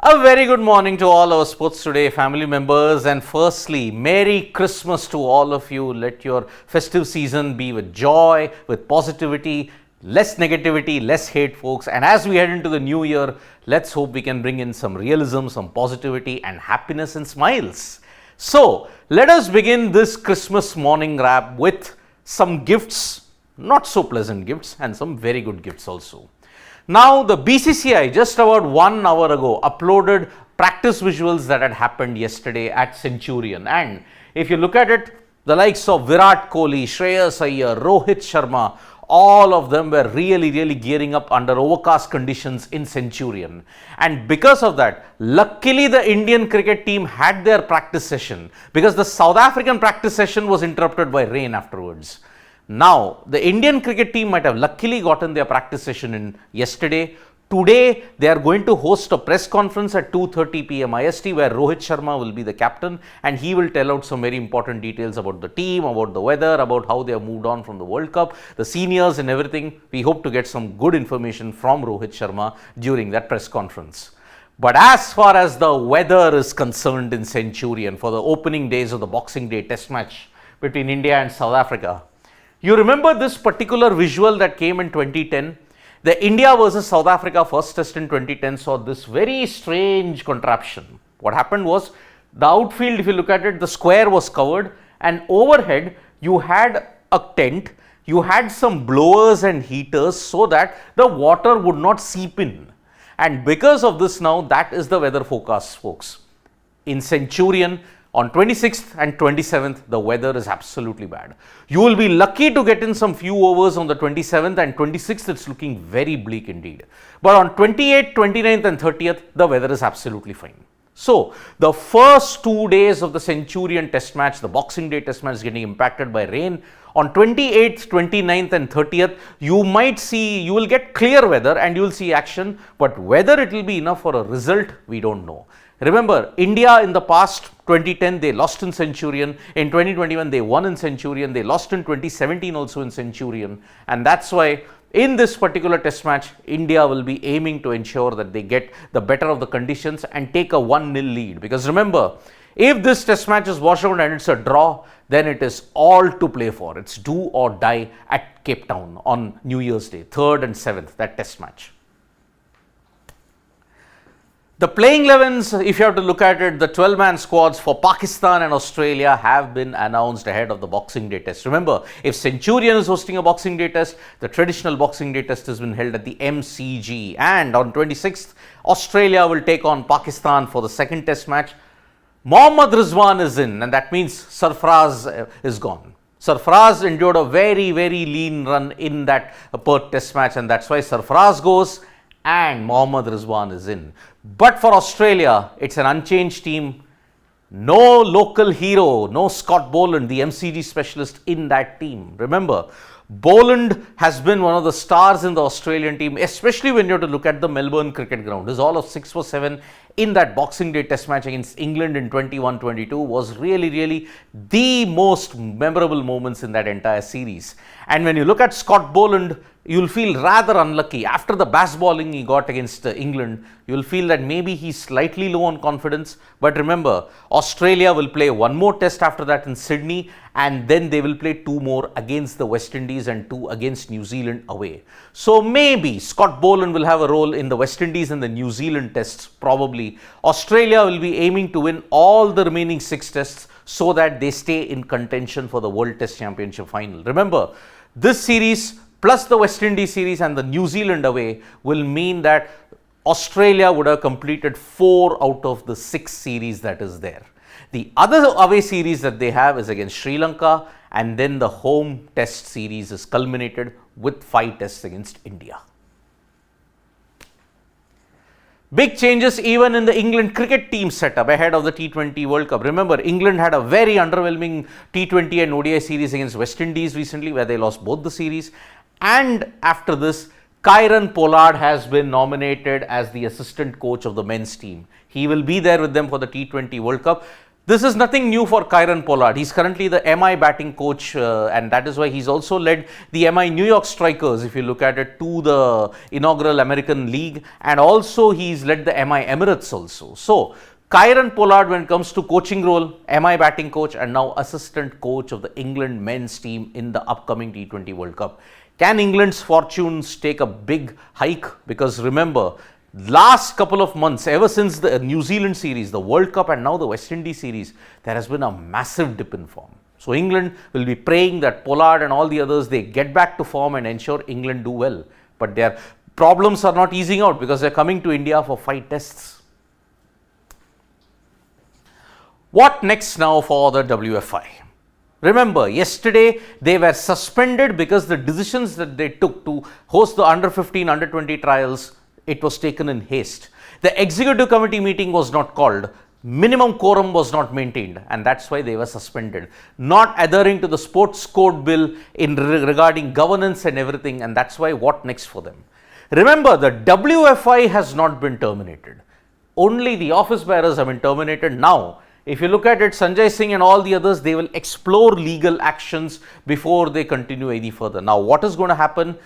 A very good morning to all our Sports Today family members, and firstly, Merry Christmas to all of you. Let your festive season be with joy, with positivity, less negativity, less hate, folks. And as we head into the new year, let's hope we can bring in some realism, some positivity, and happiness and smiles. So, let us begin this Christmas morning wrap with some gifts, not so pleasant gifts, and some very good gifts also. Now, the BCCI just about 1 hour ago uploaded practice visuals that had happened yesterday at Centurion. And if you look at it, the likes of Virat Kohli, Shreyas Iyer, Rohit Sharma, all of them were really gearing up under overcast conditions in Centurion. And because of that, luckily the Indian cricket team had their practice session, because the South African practice session was interrupted by rain afterwards. Now, the Indian cricket team might have luckily gotten their practice session in yesterday. Today, they are going to host a press conference at 2:30 p.m. IST where Rohit Sharma will be the captain, and he will tell out some very important details about the team, about the weather, about how they have moved on from the World Cup, the seniors and everything. We hope to get some good information from Rohit Sharma during that press conference. But as far as the weather is concerned in Centurion for the opening days of the Boxing Day Test match between India and South Africa, you remember this particular visual that came in 2010? The India versus South Africa first test in 2010 saw this very strange contraption. What happened was, the outfield, if you look at it, the square was covered, and overhead you had a tent, you had some blowers and heaters so that the water would not seep in. And because of this, now that is the weather forecast, folks. In Centurion, on 26th and 27th, the weather is absolutely bad. You will be lucky to get in some few overs on the 27th, and 26th it's looking very bleak indeed. But on 28th, 29th and 30th, the weather is absolutely fine. So, the first 2 days of the Centurion Test match, the Boxing Day Test match, is getting impacted by rain. On 28th, 29th and 30th, you will get clear weather and you will see action, but whether it will be enough for a result, we don't know. Remember, India in the past, 2010, they lost in Centurion. In 2021, they won in Centurion. They lost in 2017 also in Centurion. And that's why in this particular test match, India will be aiming to ensure that they get the better of the conditions and take a 1-0 lead. Because remember, if this test match is washed out and it's a draw, then it is all to play for. It's do or die at Cape Town on New Year's Day, 3rd and 7th, that test match. The playing 11s, if you have to look at it, the 12-man squads for Pakistan and Australia have been announced ahead of the Boxing Day Test. Remember, if Centurion is hosting a Boxing Day Test, the traditional Boxing Day Test has been held at the MCG. And on 26th, Australia will take on Pakistan for the second Test match. Mohammad Rizwan is in, and that means Sarfaraz is gone. Sarfaraz endured a very lean run in that Perth Test match, and that's why Sarfaraz goes and Mohammad Rizwan is in. But for Australia, it's an unchanged team. No local hero, no Scott Boland, the MCG specialist in that team. Remember, Boland has been one of the stars in the Australian team, especially when you have to look at the Melbourne cricket ground. His all of 6 for 7 in that Boxing Day Test match against England in 21-22 was really the most memorable moments in that entire series. And when you look at Scott Boland, you'll feel rather unlucky. After the baseballing he got against England, you'll feel that maybe he's slightly low on confidence. But remember, Australia will play one more test after that in Sydney, and then they will play 2 more against the West Indies and 2 against New Zealand away. So maybe Scott Boland will have a role in the West Indies and the New Zealand tests, probably. Australia will be aiming to win all the remaining 6 tests so that they stay in contention for the World Test Championship final. Remember, this series plus the West Indies series and the New Zealand away will mean that Australia would have completed 4 out of the 6 series that is there. The other away series that they have is against Sri Lanka, and then the home test series is culminated with 5 tests against India. Big changes even in the England cricket team setup ahead of the T20 World Cup. Remember, England had a very underwhelming T20 and ODI series against West Indies recently, where they lost both the series. And after this, Kieron Pollard has been nominated as the assistant coach of the men's team. He will be there with them for the T20 World Cup. This is nothing new for Kieron Pollard. He's currently the MI batting coach, and that is why he's also led the MI New York Strikers, if you look at it, to the inaugural American League, and also he's led the MI Emirates also. So, Kieron Pollard, when it comes to coaching role, MI batting coach and now assistant coach of the England men's team in the upcoming T20 World Cup. Can England's fortunes take a big hike? Because remember, last couple of months, ever since the New Zealand series, the World Cup and now the West Indies series, there has been a massive dip in form. So England will be praying that Pollard and all the others, they get back to form and ensure England do well. But their problems are not easing out because they're coming to India for 5 tests. What next now for the WFI? Remember, yesterday they were suspended because the decisions that they took to host the under-15, under-20 trials, it was taken in haste. The executive committee meeting was not called, minimum quorum was not maintained, and that's why they were suspended. Not adhering to the sports code bill regarding governance and everything, and that's why what next for them? Remember, the WFI has not been terminated. Only the office bearers have been terminated now. If you look at it, Sanjay Singh and all the others, they will explore legal actions before they continue any further. Now, what is going to happen?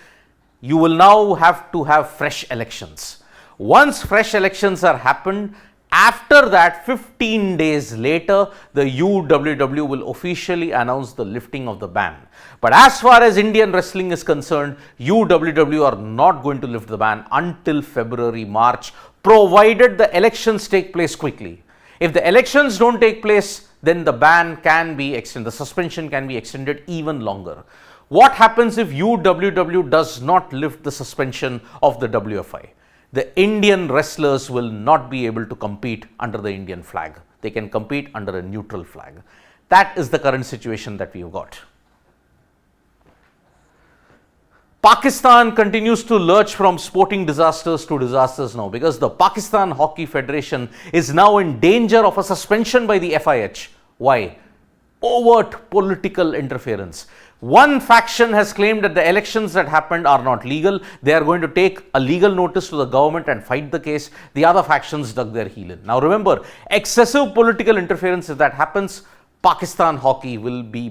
You will now have to have fresh elections. Once fresh elections are happened, after that 15 days later, the UWW will officially announce the lifting of the ban. But as far as Indian wrestling is concerned, UWW are not going to lift the ban until February, March, provided the elections take place quickly. If the elections don't take place, then the ban can be extended, the suspension can be extended even longer. What happens if UWW does not lift the suspension of the WFI? The Indian wrestlers will not be able to compete under the Indian flag. They can compete under a neutral flag. That is the current situation that we have got. Pakistan continues to lurch from sporting disasters to disasters now because the Pakistan Hockey Federation is now in danger of a suspension by the FIH. Why? Overt political interference. One faction has claimed that the elections that happened are not legal. They are going to take a legal notice to the government and fight the case. The other factions dug their heel in. Now remember, excessive political interference, if that happens, Pakistan hockey will be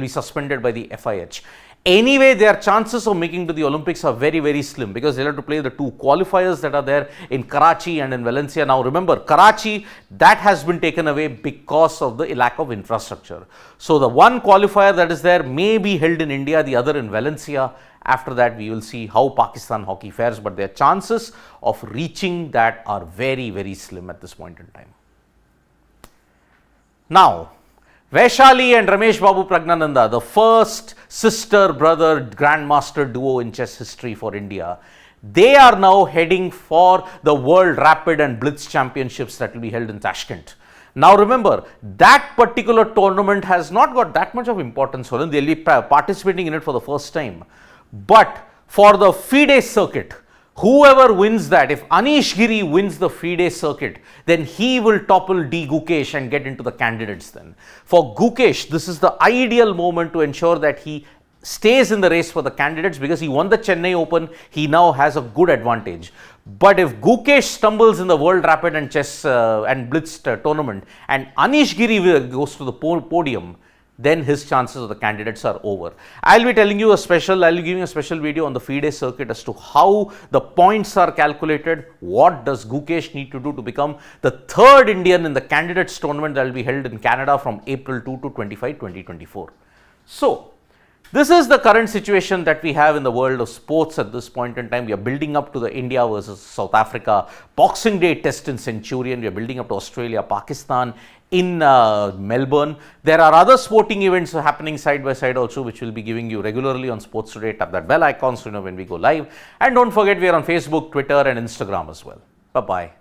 suspended by the FIH. Anyway, their chances of making to the Olympics are very, very slim because they'll have to play the 2 qualifiers that are there in Karachi and in Valencia. Now remember, Karachi, that has been taken away because of the lack of infrastructure. So the 1 qualifier that is there may be held in India, the other in Valencia. After that, we will see how Pakistan hockey fares, but their chances of reaching that are very, very slim at this point in time. Now, Vaishali and Ramesh Babu Pragnananda, the first sister-brother grandmaster duo in chess history for India, they are now heading for the World Rapid and Blitz Championships that will be held in Tashkent. Now remember, that particular tournament has not got that much of importance for them. They will be participating in it for the first time. But for the FIDE circuit, whoever wins that, if Anish Giri wins the FIDE circuit, then he will topple D. Gukesh and get into the candidates then. For Gukesh, this is the ideal moment to ensure that he stays in the race for the candidates because he won the Chennai Open, he now has a good advantage. But if Gukesh stumbles in the World Rapid and Chess and Blitz tournament and Anish Giri goes to the podium, then his chances of the candidates are over. I'll be giving you a special video on the FIDE circuit as to how the points are calculated, what does Gukesh need to do to become the 3rd Indian in the candidates tournament that will be held in Canada from April 2 to 25, 2024. So, this is the current situation that we have in the world of sports at this point in time. We are building up to the India versus South Africa Boxing Day test in Centurion. We are building up to Australia, Pakistan in Melbourne. There are other sporting events happening side by side also, which we'll be giving you regularly on Sports Today. Tap that bell icon so you know when we go live. And don't forget, we are on Facebook, Twitter and Instagram as well. Bye-bye.